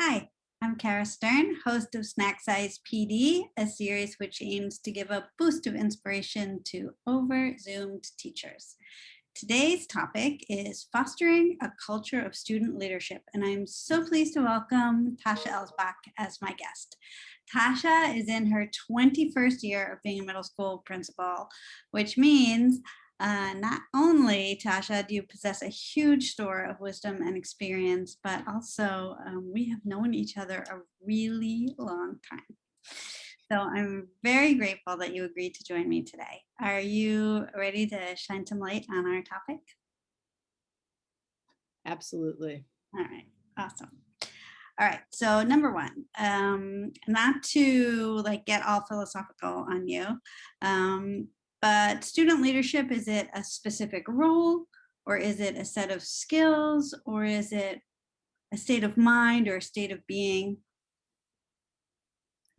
Hi, I'm Kara Stern, host of Snack Size PD, a series which aims to give a boost of inspiration to over-Zoomed teachers. Today's topic is fostering a culture of student leadership, and I'm so pleased to welcome Tasha Elsbach as my guest. Tasha is in her 21st year of being a middle school principal, which means not only, Tasha, do you possess a huge store of wisdom and experience, but also we have known each other a really long time. So I'm very grateful that you agreed to join me today. Are you ready to shine some light on our topic? Absolutely. All right, awesome. All right, so number one, not to like get all philosophical on you, um, but student leadership, is it a specific role or is it a set of skills or is it a state of mind or a state of being?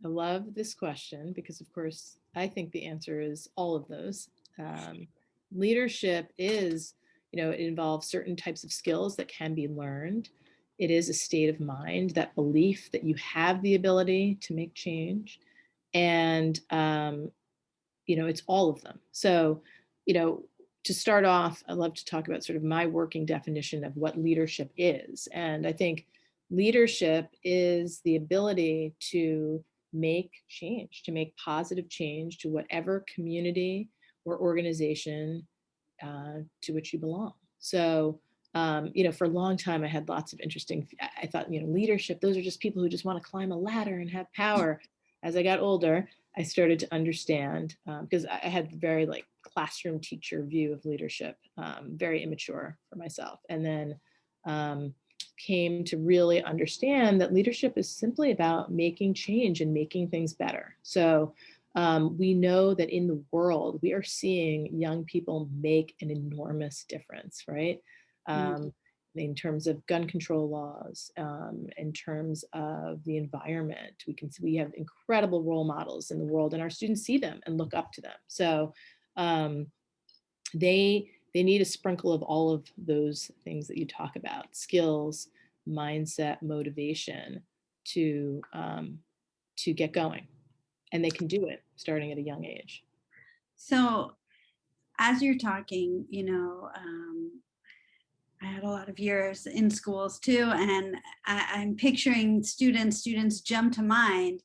I love this question because, of course, I think the answer is all of those. Um, Leadership is, it involves certain types of skills that can be learned. It is a state of mind, that belief that you have the ability to make change. And, it's all of them. So, you know, to start off, I love to talk about sort of my working definition of what leadership is. And I think leadership is the ability to make change, to make positive change to whatever community or organization to which you belong. So, for a long time, I had lots of interesting, I thought, leadership, those are just people who just want to climb a ladder and have power. As I got older, I started to understand because I had very like classroom teacher view of leadership, very immature for myself. And then came to really understand that leadership is simply about making change and making things better. So we know that in the world, we are seeing young people make an enormous difference, right? Mm. In terms of gun control laws, in terms of the environment, we have incredible role models in the world, and our students see them and look up to them. So um, they need a sprinkle of all of those things that you talk about: skills, mindset, motivation to get going, and they can do it starting at a young age. So as you're talking, I had a lot of years in schools too, and I'm picturing students jump to mind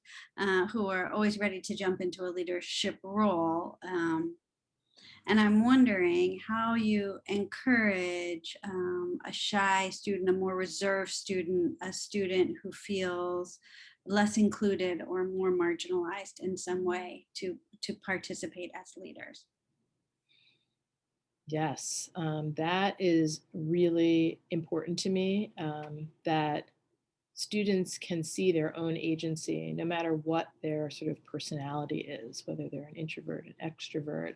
who are always ready to jump into a leadership role. And I'm wondering how you encourage a shy student, a more reserved student, a student who feels less included or more marginalized in some way to participate as leaders. Yes, that is really important to me, that students can see their own agency no matter what their sort of personality is, whether they're an introvert, an extrovert,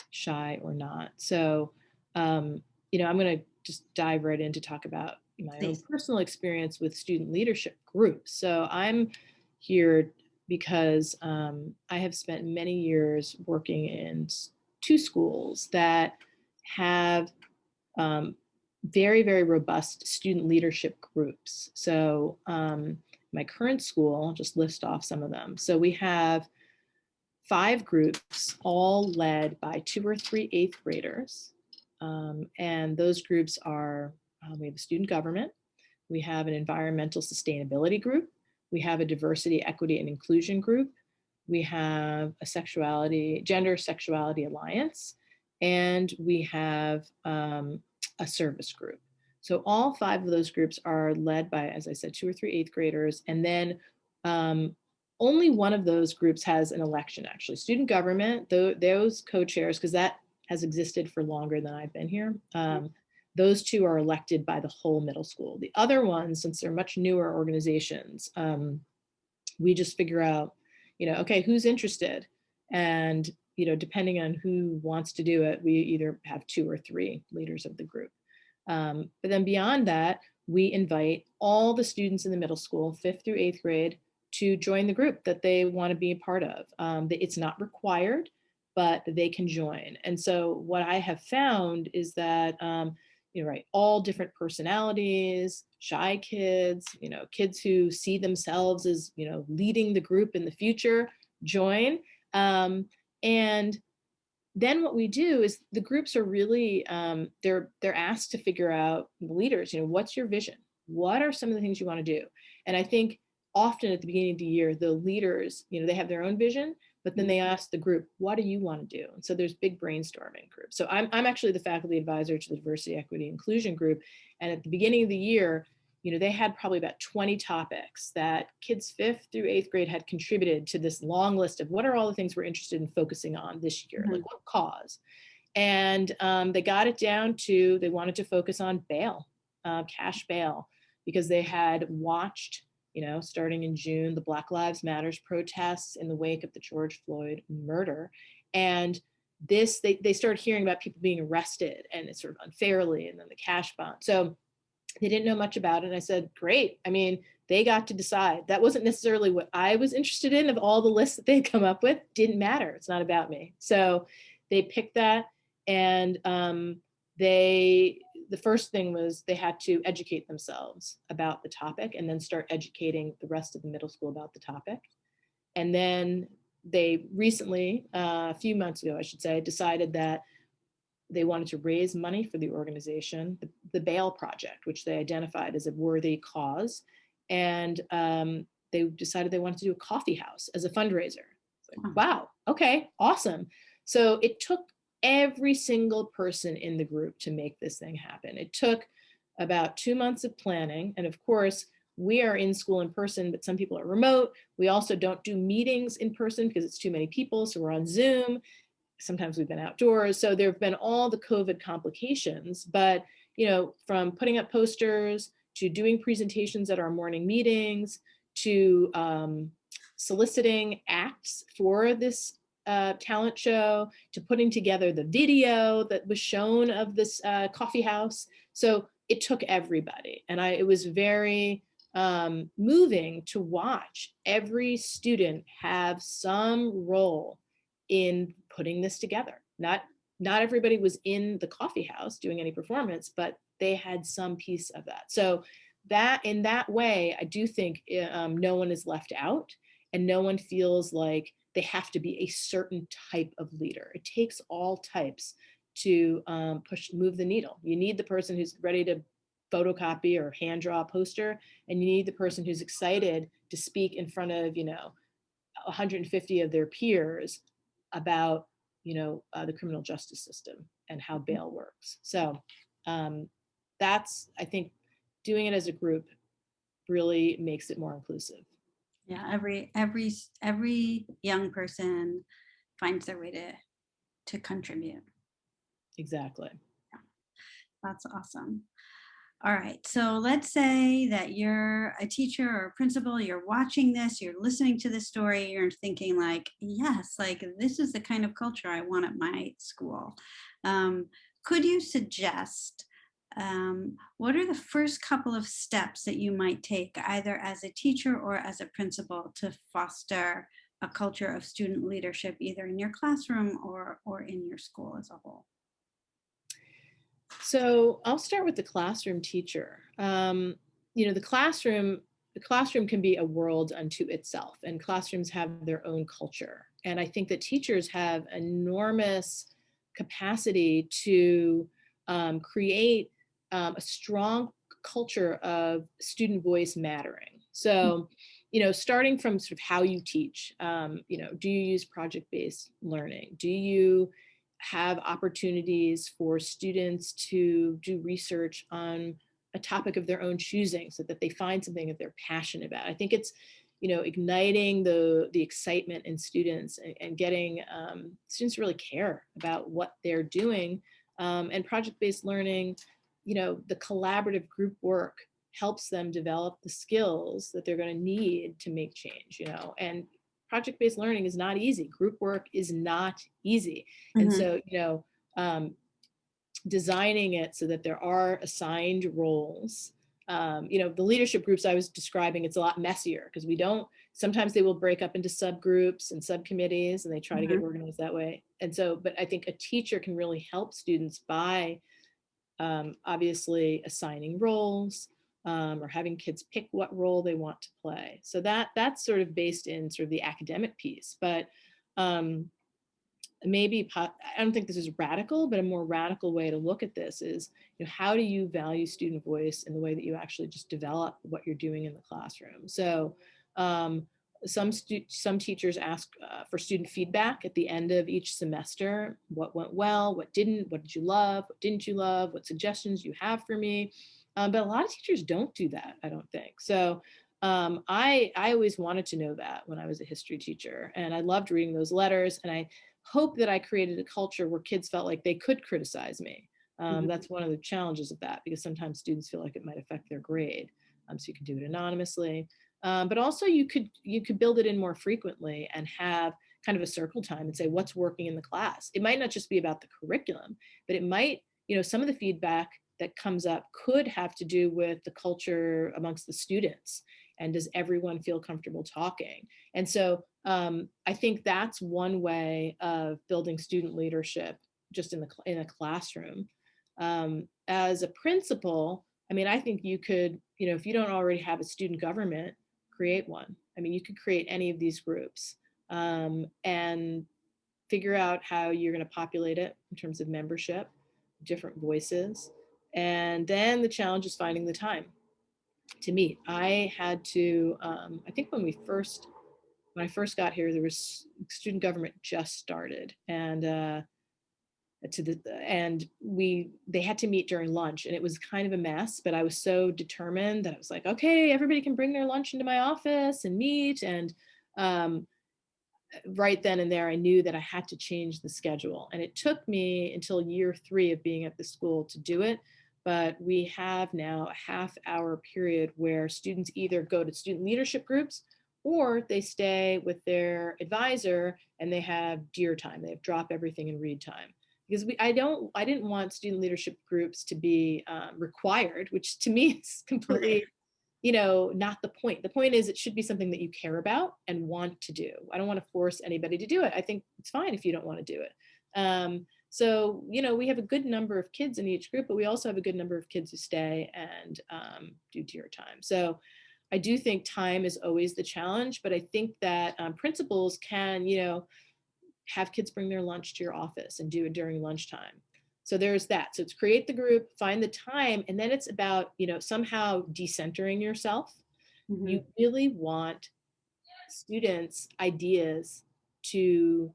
shy or not. So, I'm going to just dive right in to talk about my own Please. personal experience with student leadership groups. So, I'm here because I have spent many years working in two schools that have um, very, very robust student leadership groups. So, my current school, I'll just list off some of them. So, we have 5 groups, all led by 2 or 3 eighth graders. And those groups are we have a student government, we have an environmental sustainability group, we have a diversity, equity, and inclusion group, we have a gender sexuality alliance, and we have a service group. So all 5 of those groups are led by, as I said, 2 or 3 eighth graders. And then um, only one of those groups has an election, actually. Student government, those co-chairs, because that has existed for longer than I've been here, those 2 are elected by the whole middle school. The other ones, since they're much newer organizations, we just figure out, okay, who's interested? And, depending on who wants to do it, we either have 2 or 3 leaders of the group. But then beyond that, we invite all the students in the middle school, 5th through 8th grade, to join the group that they want to be a part of. It's not required, but they can join. And so what I have found is that, right, all different personalities, shy kids, kids who see themselves as, leading the group in the future, join. And then what we do is the groups are really, they're asked to figure out, the leaders, what's your vision? What are some of the things you want to do? And I think often at the beginning of the year, the leaders, they have their own vision, but then they ask the group, what do you want to do? And so there's big brainstorming groups. So I'm actually the faculty advisor to the diversity, equity, inclusion group. And at the beginning of the year, they had probably about 20 topics that kids 5th through 8th grade had contributed to this long list of what are all the things we're interested in focusing on this year, like what cause. And they got it down to, they wanted to focus on bail, cash bail, because they had watched, starting in June, the Black Lives Matters protests in the wake of the George Floyd murder. And this, they started hearing about people being arrested and it's sort of unfairly, and then the cash bond. So they didn't know much about it. And I said, great. I mean, they got to decide. That wasn't necessarily what I was interested in, of all the lists that they'd come up with. Didn't matter. It's not about me. So they picked that. And the first thing was they had to educate themselves about the topic and then start educating the rest of the middle school about the topic. And then they recently, a few months ago, I should say, decided that they wanted to raise money for the organization, the Bail Project, which they identified as a worthy cause. And they decided they wanted to do a coffee house as a fundraiser. Like, wow, okay, awesome. So it took every single person in the group to make this thing happen. It took about 2 months of planning. And of course, we are in school in person, but some people are remote. We also don't do meetings in person because it's too many people. So we're on Zoom. Sometimes we've been outdoors. So there have been all the COVID complications, but from putting up posters to doing presentations at our morning meetings to soliciting acts for this talent show, to putting together the video that was shown of this coffee house. So it took everybody. And it was very moving to watch every student have some role in putting this together. Not everybody was in the coffee house doing any performance, but they had some piece of that. So that, in that way, I do think no one is left out and no one feels like they have to be a certain type of leader. It takes all types to move the needle. You need the person who's ready to photocopy or hand draw a poster, and you need the person who's excited to speak in front of 150 of their peers about the criminal justice system and how bail works. So that's, I think, doing it as a group really makes it more inclusive. Yeah, every young person finds their way to contribute. Exactly. Yeah, that's awesome. All right, so let's say that you're a teacher or a principal, you're watching this, you're listening to this story, you're thinking like, yes, like this is the kind of culture I want at my school. Could you suggest what are the first couple of steps that you might take either as a teacher or as a principal to foster a culture of student leadership, either in your classroom or in your school as a whole? So I'll start with the classroom teacher. The classroom can be a world unto itself, and classrooms have their own culture. And I think that teachers have enormous capacity to create a strong culture of student voice mattering. So, starting from sort of how you teach, do you use project-based learning? Do you have opportunities for students to do research on a topic of their own choosing so that they find something that they're passionate about? I think it's, igniting the excitement in students and getting students to really care about what they're doing. And project-based learning, the collaborative group work helps them develop the skills that they're going to need to make change, and project-based learning is not easy. Group work is not easy. And so, designing it so that there are assigned roles. The leadership groups I was describing, it's a lot messier because sometimes they will break up into subgroups and subcommittees and they try to get organized that way. And so, but I think a teacher can really help students by obviously assigning roles, or having kids pick what role they want to play. So that's sort of based in sort of the academic piece. But maybe I don't think this is radical, but a more radical way to look at this is, how do you value student voice in the way that you actually just develop what you're doing in the classroom? So some teachers ask for student feedback at the end of each semester. What went well, what didn't, what did you love, what didn't you love, what suggestions you have for me? But a lot of teachers don't do that, I don't think. So I always wanted to know that when I was a history teacher, and I loved reading those letters, and I hope that I created a culture where kids felt like they could criticize me. That's one of the challenges of that, because sometimes students feel like it might affect their grade. So you can do it anonymously, but also you could build it in more frequently and have kind of a circle time and say what's working in the class. It might not just be about the curriculum, but it might, some of the feedback that comes up could have to do with the culture amongst the students, and does everyone feel comfortable talking? And so I think that's one way of building student leadership just in a classroom. As a principal, I mean, I think you could, if you don't already have a student government, create one. I mean, you could create any of these groups, and figure out how you're going to populate it in terms of membership, different voices. And then the challenge is finding the time to meet. I had to, I think when I first got here, there was student government just started, and they had to meet during lunch, and it was kind of a mess. But I was so determined that I was like, okay, everybody can bring their lunch into my office and meet. And right then and there, I knew that I had to change the schedule, and it took me until year 3 of being at the school to do it. But we have now a half-hour period where students either go to student leadership groups, or they stay with their advisor and they have DEAR time. They have drop everything and read time. Because I didn't want student leadership groups to be required, which to me is completely, not the point. The point is it should be something that you care about and want to do. I don't want to force anybody to do it. I think it's fine if you don't want to do it. So, we have a good number of kids in each group, but we also have a good number of kids who stay and do DEAR time. So I do think time is always the challenge, but I think that principals can, have kids bring their lunch to your office and do it during lunchtime. So there's that. So it's create the group, find the time, and then it's about, somehow decentering yourself. Mm-hmm. You really want students' ideas to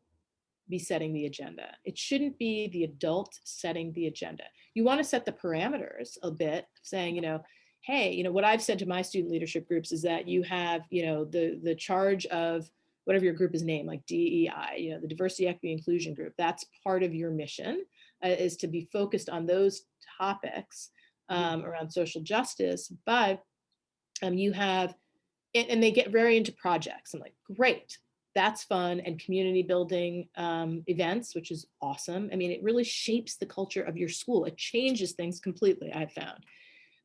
be setting the agenda. It shouldn't be the adult setting the agenda. You want to set the parameters a bit, saying, hey, what I've said to my student leadership groups is that you have, the charge of whatever your group is named, like DEI, the diversity, equity, inclusion group. That's part of your mission, is to be focused on those topics around social justice. But you have, and they get very into projects. I'm like, great, that's fun, and community building events, which is awesome. I mean, it really shapes the culture of your school. It changes things completely, I've found.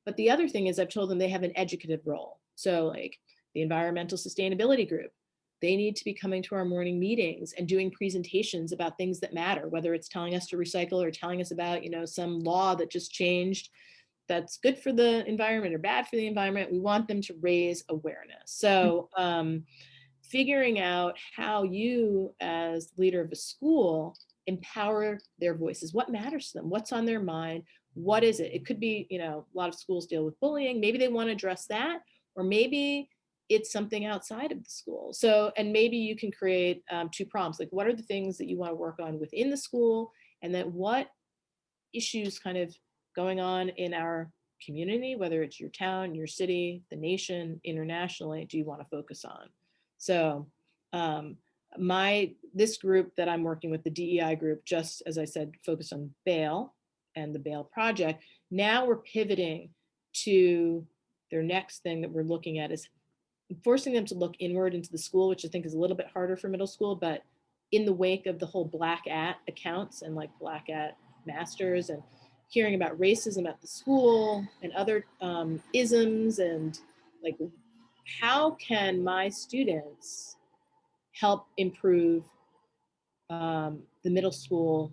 But the other thing is I've told them they have an educative role. So like the environmental sustainability group, they need to be coming to our morning meetings and doing presentations about things that matter, whether it's telling us to recycle or telling us about, some law that just changed that's good for the environment or bad for the environment. We want them to raise awareness. So figuring out how you, as leader of a school, empower their voices. What matters to them? What's on their mind? What is it? It could be, a lot of schools deal with bullying. Maybe they want to address that, or maybe it's something outside of the school. So, and maybe you can create 2 prompts, like what are the things that you want to work on within the school, and then what issues kind of going on in our community, whether it's your town, your city, the nation, internationally, do you want to focus on? So this group that I'm working with, the DEI group, just as I said, focused on bail and the bail project. Now we're pivoting to their next thing that we're looking at is forcing them to look inward into the school, which I think is a little bit harder for middle school, but in the wake of the whole Black at accounts and like Black at masters, and hearing about racism at the school and other isms, and like, how can my students help improve the middle school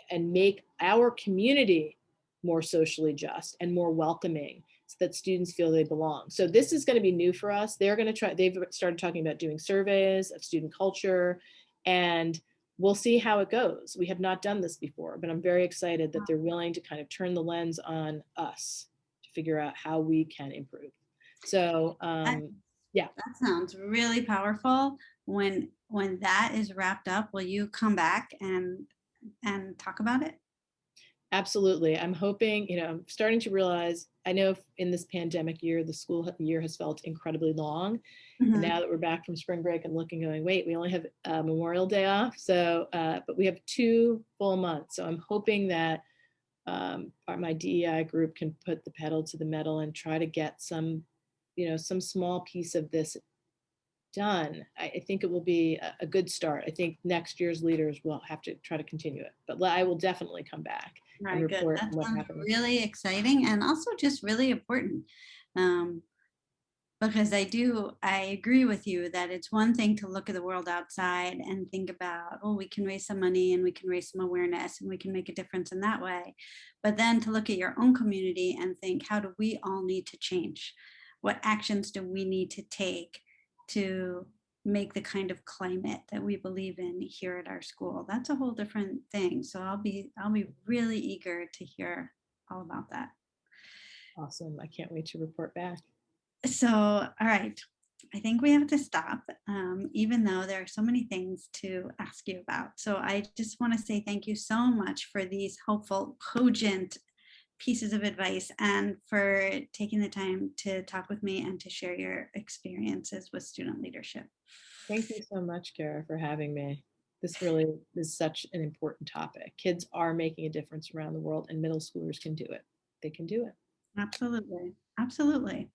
and make our community more socially just and more welcoming so that students feel they belong. So this is going to be new for us. They've started talking about doing surveys of student culture, and we'll see how it goes. We have not done this before, but I'm very excited that they're willing to kind of turn the lens on us to figure out how we can improve. So That, yeah. that sounds really powerful. When that is wrapped up, will you come back and talk about it? Absolutely. I'm hoping, I'm starting to realize, I know in this pandemic year, the school year has felt incredibly long. And Mhm. now that we're back from spring break, I'm looking going, wait, we only have Memorial Day off. So, but we have 2 full months. So I'm hoping that my DEI group can put the pedal to the metal and try to get some small piece of this done. I think it will be a good start. I think next year's leaders will have to try to continue it, but I will definitely come back All and right, good. report That on what sounds happened. really exciting and also just really important. Um, because I agree with you that it's one thing to look at the world outside and think about, oh, we can raise some money and we can raise some awareness and we can make a difference in that way. But then to look at your own community and think, how do we all need to change? What actions do we need to take to make the kind of climate that we believe in here at our school? That's a whole different thing. So I'll be really eager to hear all about that. Awesome. I can't wait to report back. So, all right. I think we have to stop, even though there are so many things to ask you about. So, I just want to say thank you so much for these hopeful, cogent pieces of advice and for taking the time to talk with me and to share your experiences with student leadership. Thank you so much, Kara, for having me. This really is such an important topic. Kids are making a difference around the world, and middle schoolers can do it. They can do it. Absolutely. Absolutely.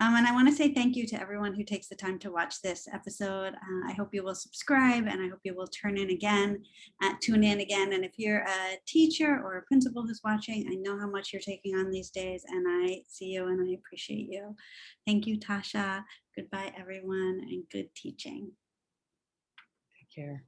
And I want to say thank you to everyone who takes the time to watch this episode. I hope you will subscribe and I hope you will tune in again. And if you're a teacher or a principal who's watching, I know how much you're taking on these days and I see you and I appreciate you. Thank you, Tasha. Goodbye, everyone, and good teaching. Take care.